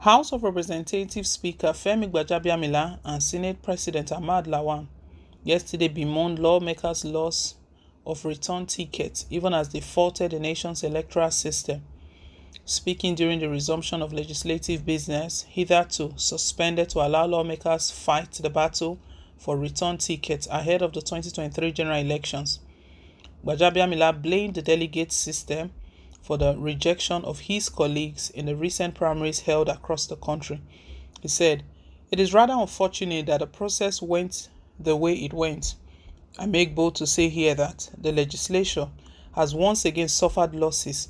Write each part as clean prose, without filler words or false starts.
House of Representatives Speaker Femi Gbajabiamila and Senate President Ahmad Lawan yesterday bemoaned lawmakers' loss of return tickets even as they faulted the nation's electoral system. Speaking during the resumption of legislative business, hitherto suspended to allow lawmakers fight the battle for return tickets ahead of the 2023 general elections, Gbajabiamila blamed the delegate system for the rejection of his colleagues in the recent primaries held across the country. He said, "It is rather unfortunate that the process went the way it went. I make bold to say here that the legislature has once again suffered losses.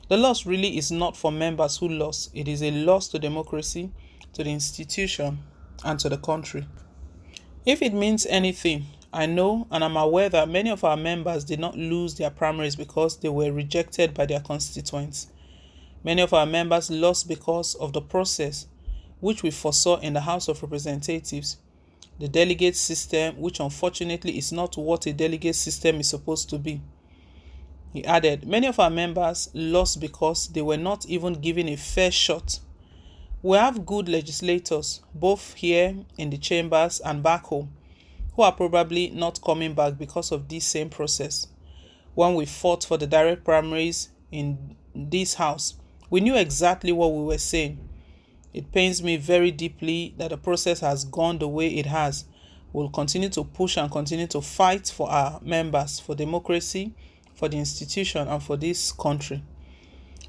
The loss really is not for members who lost. It is a loss to democracy, to the institution, and to the country. If it means anything, I know and am aware that many of our members did not lose their primaries because they were rejected by their constituents. Many of our members lost because of the process which we foresaw in the House of Representatives, the delegate system, which unfortunately is not what a delegate system is supposed to be." He added, "Many of our members lost because they were not even given a fair shot. We have good legislators, both here in the chambers and back home, who are probably not coming back because of this same process. When we fought for the direct primaries in this house, we knew exactly what we were saying. It pains me very deeply that the process has gone the way it has. We'll continue to push and continue to fight for our members, for democracy, for the institution, and for this country."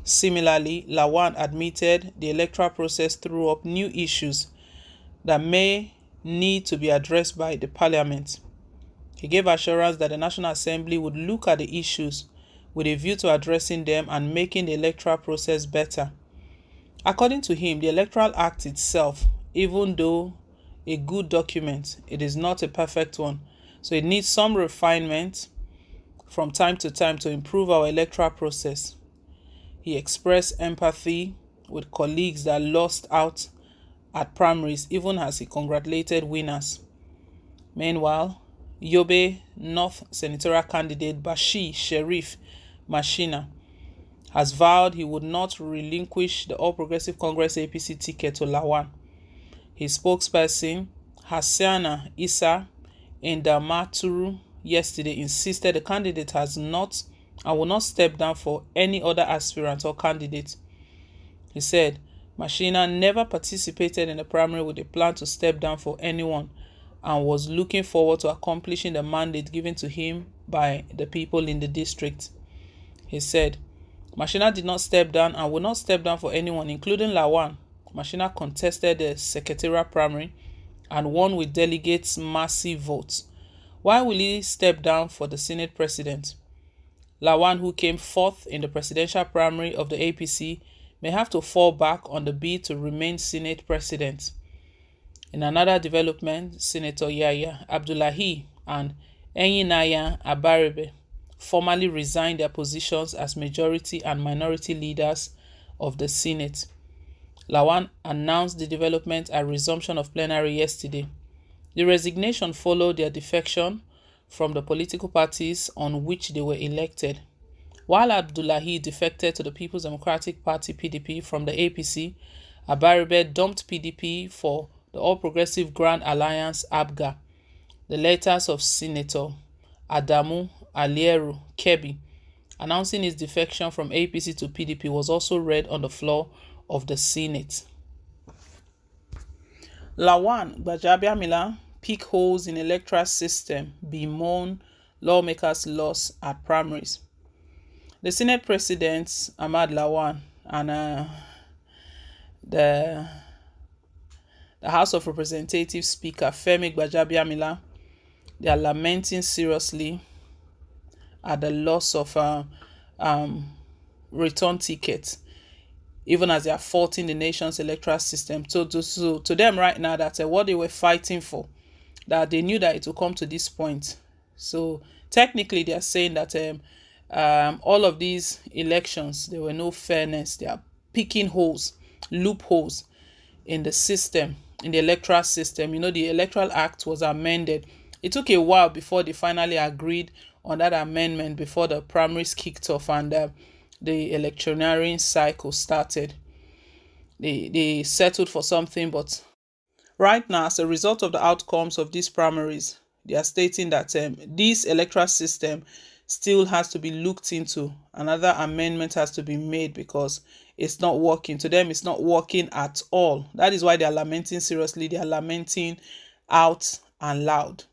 Similarly, Lawan admitted the electoral process threw up new issues that may need to be addressed by the parliament. He gave assurance that the National Assembly would look at the issues with a view to addressing them and making the electoral process better. According to him, the Electoral Act itself, even though a good document, it is not a perfect one, so it needs some refinement from time to time to improve our electoral process. He expressed empathy with colleagues that lost out at primaries, even as he congratulated winners. Meanwhile, Yobe North senatorial candidate Bashir Sheriff Mashina has vowed he would not relinquish the All Progressive Congress APC ticket to Lawan. His spokesperson, Hassana Issa Indamaturu, yesterday insisted the candidate has not and will not step down for any other aspirant or candidate. He said, "Mashina never participated in the primary with a plan to step down for anyone and was looking forward to accomplishing the mandate given to him by the people in the district." He said, "Mashina did not step down and will not step down for anyone, including Lawan. Mashina contested the secretarial primary and won with delegates' massive votes. Why will he step down for the Senate president? Lawan, who came fourth in the presidential primary of the APC, may have to fall back on the bid to remain Senate president." In another development, Senator Yahya Abdullahi and Enyinaya Abaribe formally resigned their positions as majority and minority leaders of the Senate. Lawan announced the development at resumption of plenary yesterday. The resignation followed their defection from the political parties on which they were elected. While Abdullahi defected to the People's Democratic Party (PDP) from the APC, Abaribe dumped PDP for the All Progressive Grand Alliance (ABGA). The letters of Senator Adamu Aliero Kebbi announcing his defection from APC to PDP was also read on the floor of the Senate. Lawan Gbajabiamila pick holes in electoral system, bemoan lawmakers' loss at primaries. The Senate President Ahmad Lawan and the House of Representatives Speaker Femi Gbajabiamila, they are lamenting seriously at the loss of return tickets, even as they are faulting the nation's electoral system. So to them right now, that's what they were fighting for, that they knew that it would come to this point. So technically, they are saying that all of these elections, there were no fairness. They are picking holes, loopholes in the system, in the electoral system. You know, the Electoral Act was amended. It took a while before they finally agreed on that amendment before the primaries kicked off and the electioneering cycle started. they settled for something. But right now, as a result of the outcomes of these primaries, they are stating that this electoral system still has to be looked into. Another amendment has to be made because it's not working. To them, it's not working at all. That is why they are lamenting seriously. They are lamenting out and loud.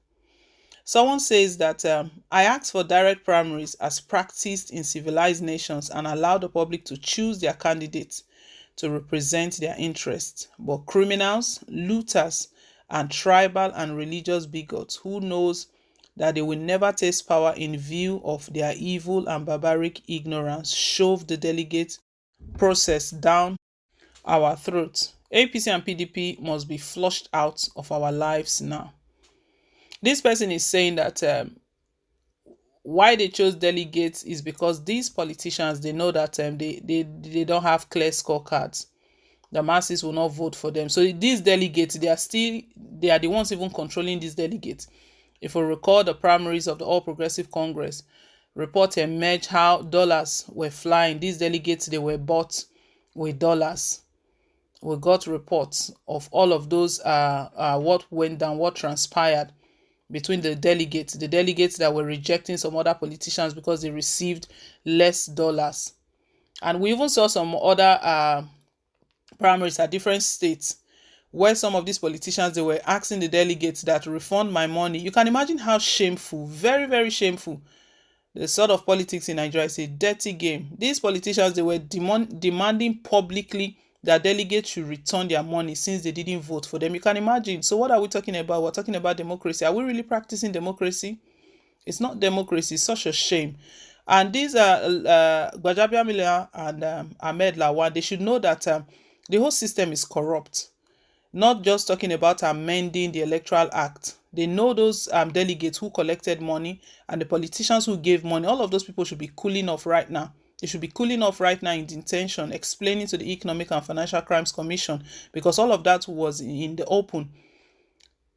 Someone says that I asked for direct primaries as practiced in civilized nations and allow the public to choose their candidates to represent their interests. But criminals, looters, and tribal and religious bigots who knows that they will never taste power in view of their evil and barbaric ignorance shove the delegate process down our throats. APC and PDP must be flushed out of our lives now. This person is saying that why they chose delegates is because these politicians, they know that they don't have clear scorecards. The masses will not vote for them. So these delegates, they are the ones even controlling these delegates. If we recall the primaries of the All Progressive Congress, report emerged how dollars were flying. These delegates, they were bought with dollars. We got reports of all of those what went down, what transpired between the delegates that were rejecting some other politicians because they received less dollars. And we even saw some other primaries at different states where some of these politicians, they were asking the delegates that refund my money. You can imagine how shameful, very, very shameful. The sort of politics in Nigeria is a dirty game. These politicians, they were demanding publicly that delegates should return their money since they didn't vote for them. You can imagine. So what are we talking about? We're talking about democracy. Are we really practicing democracy? It's not democracy. It's such a shame. And these are Gbajabiamila and Ahmed Lawan. They should know that the whole system is corrupt. Not just talking about amending the Electoral Act. They know those delegates who collected money and the politicians who gave money. All of those people should be cooling off right now. They should be cooling off right now in detention, explaining to the Economic and Financial Crimes Commission, because all of that was in the open.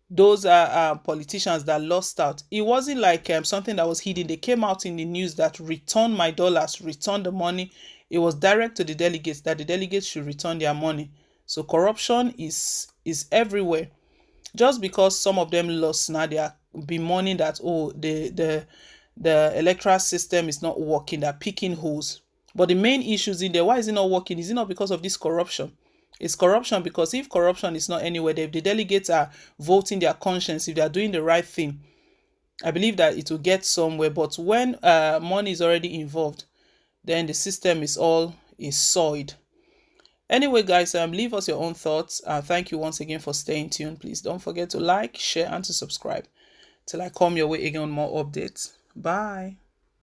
Those are politicians that lost out. It wasn't like something that was hidden. They came out in the news that return my dollars, return the money. It was direct to the delegates that the delegates should return their money. So corruption is everywhere. Just because some of them lost, now they are bemoaning that, oh, the electoral system is not working, they're picking holes. But the main issues in there, why is it not working? Is it not because of this corruption? It's corruption because if corruption is not anywhere, if the delegates are voting their conscience, if they are doing the right thing, I believe that it will get somewhere. But when money is already involved, then the system is soiled. Anyway, guys, leave us your own thoughts. Thank you once again for staying tuned. Please don't forget to like, share, and to subscribe till I come your way again on more updates. Bye.